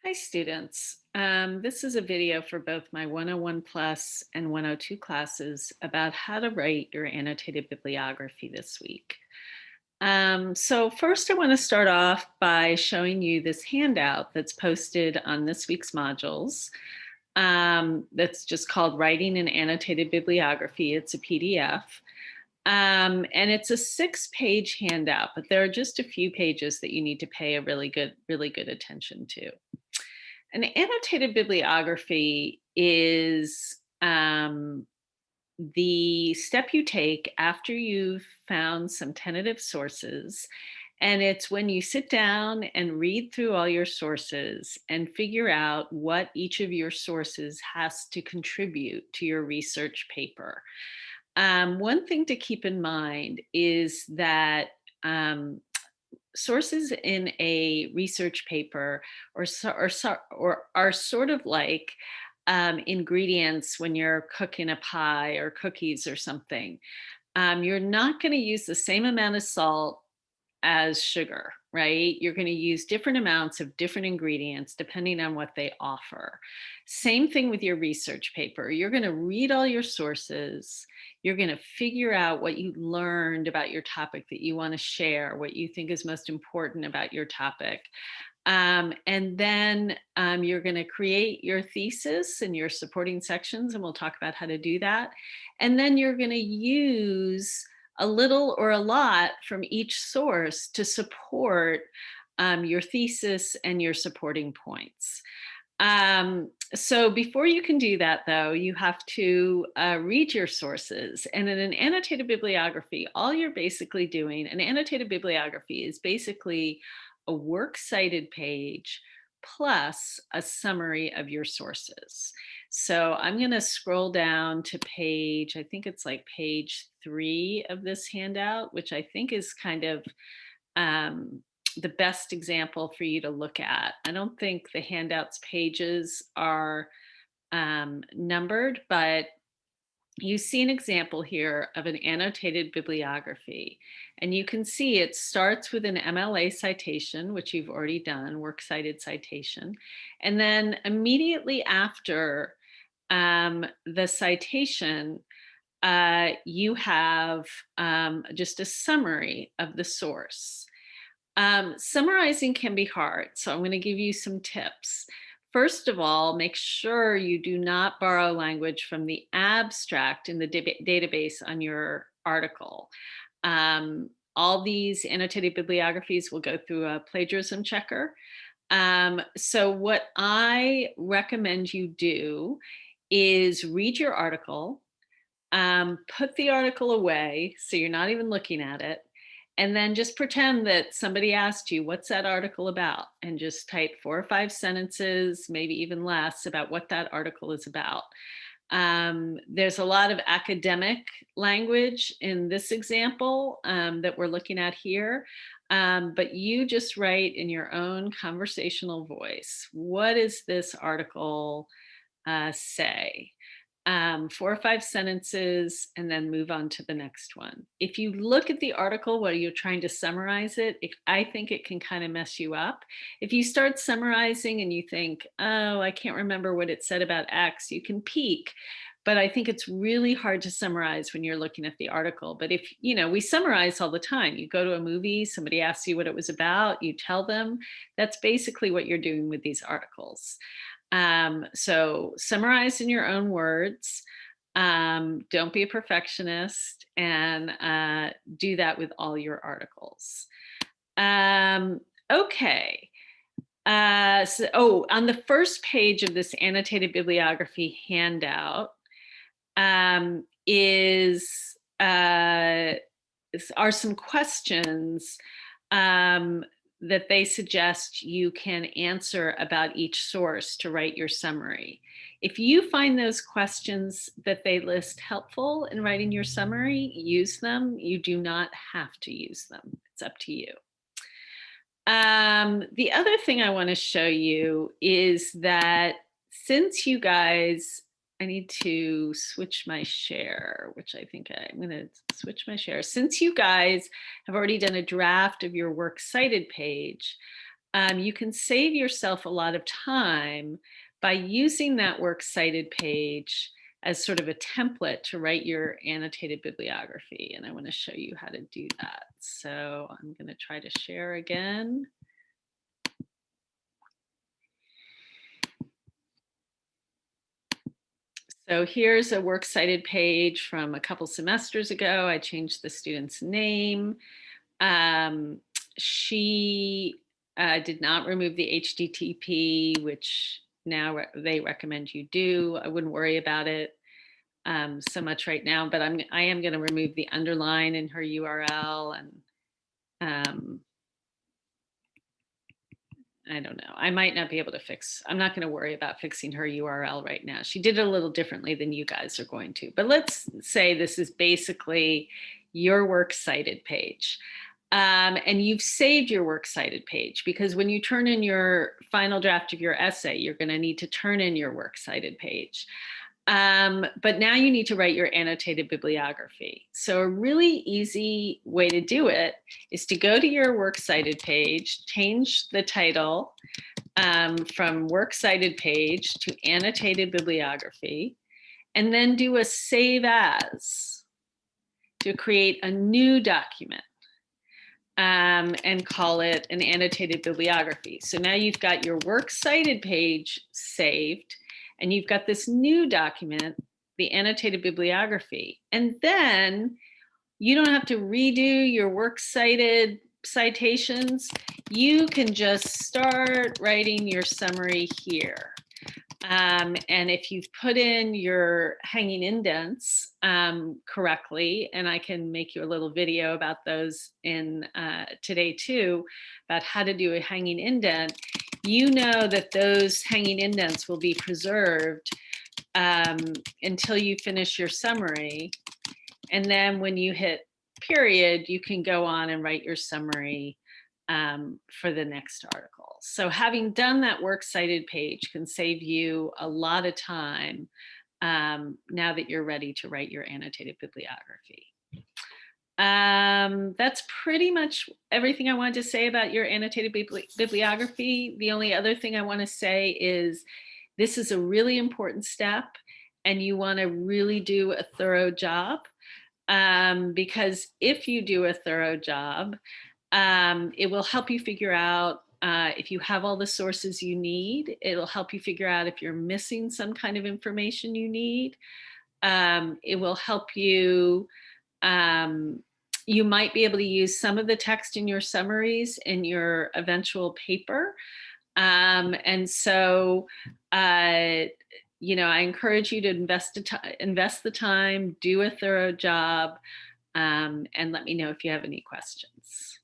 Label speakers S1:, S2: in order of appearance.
S1: Hi students. This is a video for both my 101 Plus and 102 classes about how to write your annotated bibliography this week. So first I want to start off by showing you this handout that's posted on this week's modules. That's just called Writing an Annotated Bibliography. It's a PDF. And it's a 6-page handout, but there are just a few pages that you need to pay a really good attention to. An annotated bibliography is the step you take after you've found some tentative sources. And it's when you sit down and read through all your sources and figure out what each of your sources has to contribute to your research paper. One thing to keep in mind is that sources in a research paper or are sort of like ingredients when you're cooking a pie or cookies or something. You're not going to use the same amount of salt as sugar, right? You're going to use different amounts of different ingredients depending on what they offer. Same thing with your research paper. You're going to read all your sources. You're going to figure out what you learned about your topic that you want to share, what you think is most important about your topic. And then you're going to create your thesis and your supporting sections, and we'll talk about how to do that. And then you're going to use a little or a lot from each source to support your thesis and your supporting points. So before you can do that, though, you have to read your sources. And in an annotated bibliography, all you're basically doing, an annotated bibliography is basically a works cited page plus a summary of your sources. So I'm going to scroll down to page, I think it's like page 3 of this handout, which I think is kind of the best example for you to look at. I don't think the handouts pages are numbered, but you see an example here of an annotated bibliography. And you can see it starts with an MLA citation, which you've already done, works cited citation. And then immediately after the citation, you have just a summary of the source. Summarizing can be hard, so I'm going to give you some tips. First of all, make sure you do not borrow language from the abstract in the database on your article. All these annotated bibliographies will go through a plagiarism checker. So what I recommend you do is read your article, put the article away so you're not even looking at it, and then just pretend that somebody asked you, what's that article about? And just type 4 or 5 sentences, maybe even less, about what that article is about. There's a lot of academic language in this example that we're looking at here, but you just write in your own conversational voice. What does this article say? 4 or 5 sentences, and then move on to the next one. If you look at the article while you're trying to summarize it, I think it can kind of mess you up. If you start summarizing and you think, oh, I can't remember what it said about X, you can peek. But I think it's really hard to summarize when you're looking at the article. But if, we summarize all the time. You go to a movie, somebody asks you what it was about, you tell them. That's basically what you're doing with these articles. So summarize in your own words. Don't be a perfectionist, and do that with all your articles. Okay. On the first page of this annotated bibliography handout are some questions that they suggest you can answer about each source to write your summary. If you find those questions that they list helpful in writing your summary, use them. You do not have to use them. It's up to you. The other thing I want to show you is that since you guys, I need to switch my share, which I think I'm going to switch my share. Since you guys have already done a draft of your works cited page, you can save yourself a lot of time by using that works cited page as sort of a template to write your annotated bibliography. And I want to show you how to do that. So I'm going to try to share again. So here's a works cited page from a couple semesters ago. I changed the student's name. She did not remove the HTTP, which now they recommend you do. I wouldn't worry about it so much right now, but I am going to remove the underline in her URL, and I don't know. I might not be able to I'm not going to worry about fixing her URL right now. She did it a little differently than you guys are going to. But let's say this is basically your works cited page. And you've saved your works cited page, because when you turn in your final draft of your essay, you're going to need to turn in your works cited page. But now you need to write your annotated bibliography. So a really easy way to do it is to go to your works cited page, change the title from works cited page to annotated bibliography, and then do a save as to create a new document. And call it an annotated bibliography. So now you've got your works cited page saved, and you've got this new document, the annotated bibliography. And then you don't have to redo your works cited citations. You can just start writing your summary here. And if you've put in your hanging indents correctly, and I can make you a little video about those in today too, about how to do a hanging indent, you know that those hanging indents will be preserved until you finish your summary. And then when you hit period, you can go on and write your summary for the next article. So having done that works cited page can save you a lot of time now that you're ready to write your annotated bibliography. That's pretty much everything I wanted to say about your annotated bibliography. The only other thing I want to say is this is a really important step, and you want to really do a thorough job, because if you do a thorough job, it will help you figure out if you have all the sources you need. It'll help you figure out if you're missing some kind of information you need. It will help you. You might be able to use some of the text in your summaries in your eventual paper. And so, I encourage you to invest the time, do a thorough job, and let me know if you have any questions.